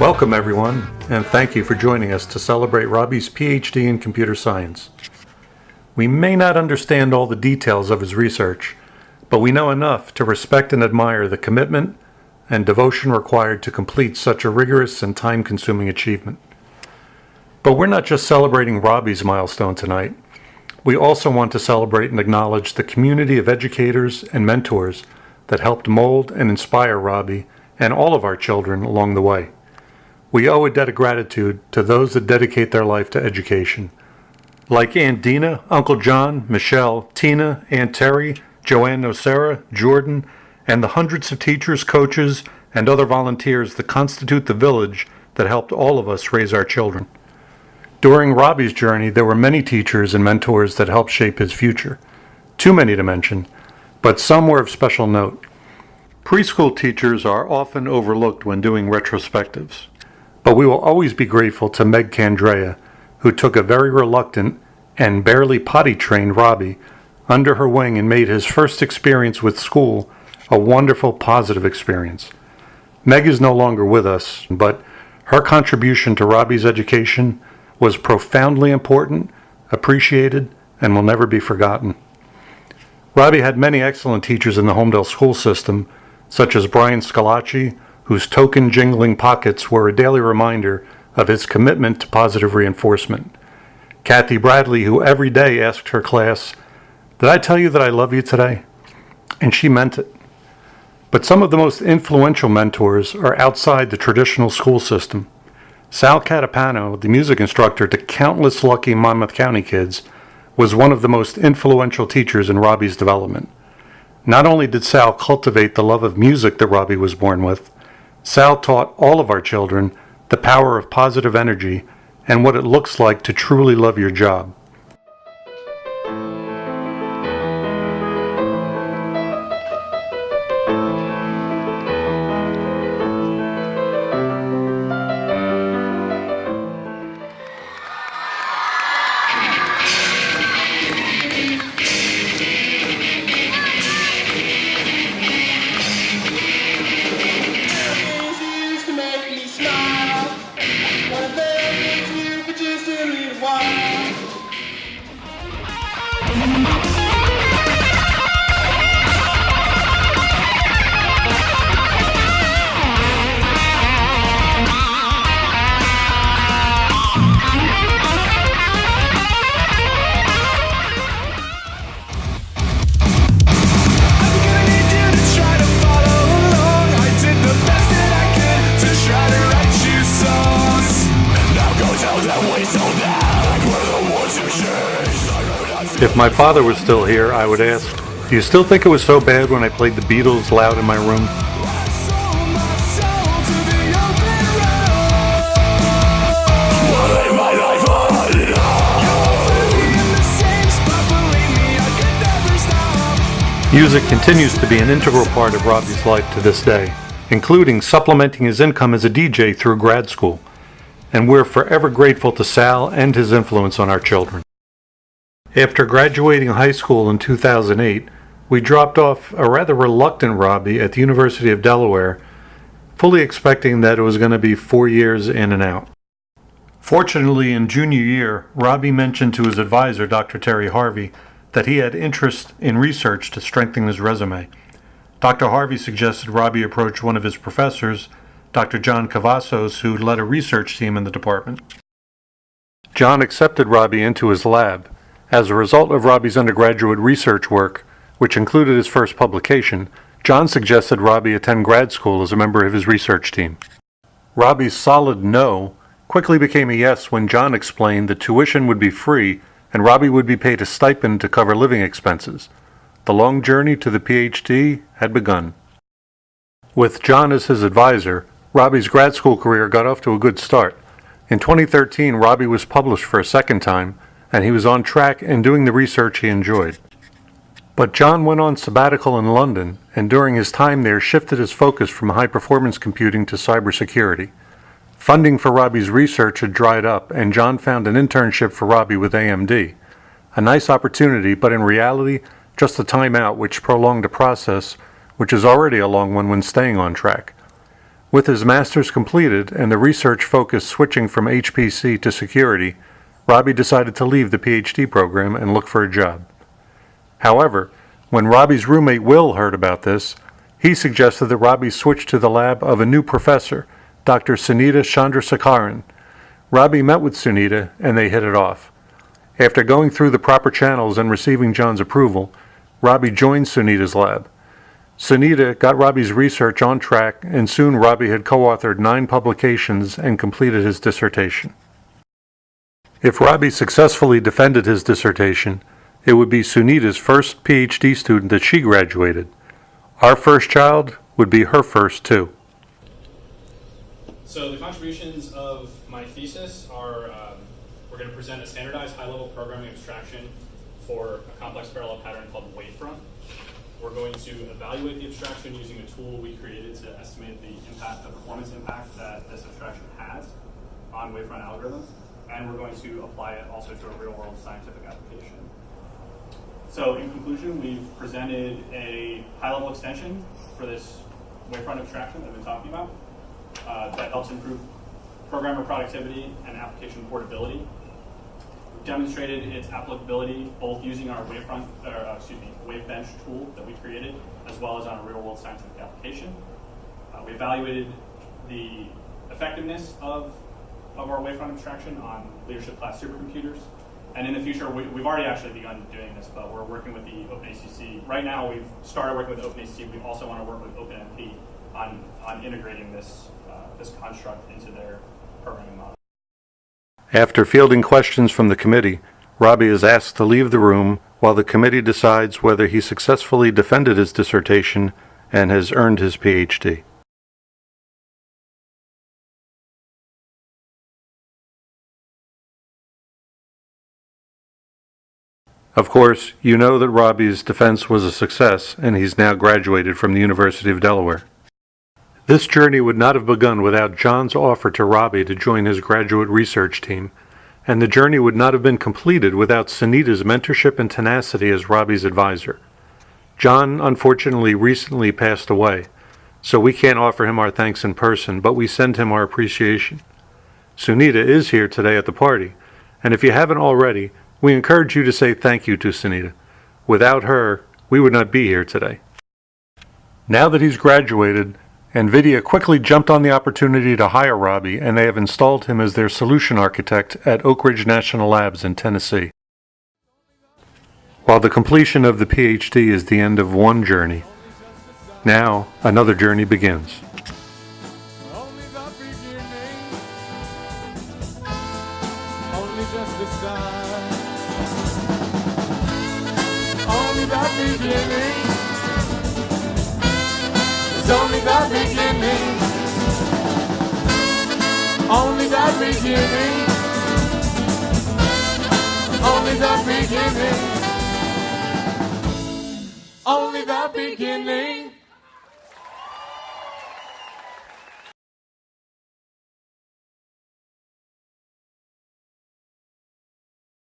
Welcome everyone, and thank you for joining us to celebrate Robbie's PhD in computer science. We may not understand all the details of his research, but we know enough to respect and admire the commitment and devotion required to complete such a rigorous and time-consuming achievement. But we're not just celebrating Robbie's milestone tonight. We also want to celebrate and acknowledge the community of educators and mentors that helped mold and inspire Robbie and all of our children along the way. We owe a debt of gratitude to those that dedicate their life to education. Like Aunt Dina, Uncle John, Michelle, Tina, Aunt Terry, Joanne Nocera, Jordan, and the hundreds of teachers, coaches, and other volunteers that constitute the village that helped all of us raise our children. During Robbie's journey, there were many teachers and mentors that helped shape his future. Too many to mention, but some were of special note. Preschool teachers are often overlooked when doing retrospectives, but we will always be grateful to Meg Candrea, who took a very reluctant and barely potty-trained Robbie under her wing and made his first experience with school a wonderful, positive experience. Meg is no longer with us, but her contribution to Robbie's education was profoundly important, appreciated, and will never be forgotten. Robbie had many excellent teachers in the Homedale school system, such as Brian Scalacci, whose token jingling pockets were a daily reminder of his commitment to positive reinforcement. Kathy Bradley, who every day asked her class, "Did I tell you that I love you today?" And she meant it. But some of the most influential mentors are outside the traditional school system. Sal Catapano, the music instructor to countless lucky Monmouth County kids, was one of the most influential teachers in Robbie's development. Not only did Sal cultivate the love of music that Robbie was born with, Sal taught all of our children the power of positive energy and what it looks like to truly love your job. If my father was still here, I would ask, "Do you still think it was so bad when I played the Beatles loud in my room?" Music continues to be an integral part of Robbie's life to this day, including supplementing his income as a DJ through grad school. And we're forever grateful to Sal and his influence on our children. After graduating high school in 2008, we dropped off a rather reluctant Robbie at the University of Delaware, fully expecting that it was going to be 4 years in and out. Fortunately, in junior year, Robbie mentioned to his advisor, Dr. Terry Harvey, that he had interest in research to strengthen his resume. Dr. Harvey suggested Robbie approach one of his professors, Dr. John Cavazos, who led a research team in the department. John accepted Robbie into his lab. As a result of Robbie's undergraduate research work, which included his first publication, John suggested Robbie attend grad school as a member of his research team. Robbie's solid no quickly became a yes when John explained that tuition would be free and Robbie would be paid a stipend to cover living expenses. The long journey to the PhD had begun. With John as his advisor, Robbie's grad school career got off to a good start. In 2013, Robbie was published for a second time, and he was on track and doing the research he enjoyed. But John went on sabbatical in London, and during his time there shifted his focus from high-performance computing to cybersecurity. Funding for Robbie's research had dried up, and John found an internship for Robbie with AMD. A nice opportunity, but in reality, just a timeout which prolonged a process which is already a long one when staying on track. With his master's completed and the research focus switching from HPC to security, Robbie decided to leave the PhD program and look for a job. However, when Robbie's roommate Will heard about this, he suggested that Robbie switch to the lab of a new professor, Dr. Sunita Chandrasekaran. Robbie met with Sunita and they hit it off. After going through the proper channels and receiving John's approval, Robbie joined Sunita's lab. Sunita got Robbie's research on track, and soon Robbie had co-authored 9 publications and completed his dissertation. If Robbie successfully defended his dissertation, it would be Sunita's first PhD student that she graduated. Our first child would be her first too. So the contributions of my thesis are, we're going to present a standardized high-level programming abstraction for a complex parallel pattern called wavefront. We're going to evaluate the abstraction using a tool we created to estimate the performance impact that this abstraction has on wavefront algorithms, and we're going to apply it also to a real-world scientific application. So in conclusion, we've presented a high-level extension for this wavefront abstraction that I've been talking about that helps improve programmer productivity and application portability. We've demonstrated its applicability both using our Wavebench tool that we created, as well as on a real-world scientific application. We evaluated the effectiveness of our wavefront abstraction on leadership class supercomputers. And in the future, we've already actually begun doing this, but we're working with the OpenACC. Right now, we've started working with OpenACC. We also want to work with OpenMP on integrating this construct into their programming model. After fielding questions from the committee, Robbie is asked to leave the room while the committee decides whether he successfully defended his dissertation and has earned his PhD. Of course, you know that Robbie's defense was a success, and he's now graduated from the University of Delaware. This journey would not have begun without John's offer to Robbie to join his graduate research team, and the journey would not have been completed without Sunita's mentorship and tenacity as Robbie's advisor. John, unfortunately, recently passed away, so we can't offer him our thanks in person, but we send him our appreciation. Sunita is here today at the party, and if you haven't already, we encourage you to say thank you to Sunita. Without her, we would not be here today. Now that he's graduated, NVIDIA quickly jumped on the opportunity to hire Robbie, and they have installed him as their solution architect at Oak Ridge National Labs in Tennessee. While the completion of the PhD is the end of one journey, now another journey begins. It's only the beginning. Only the beginning. Only the beginning. Only the beginning.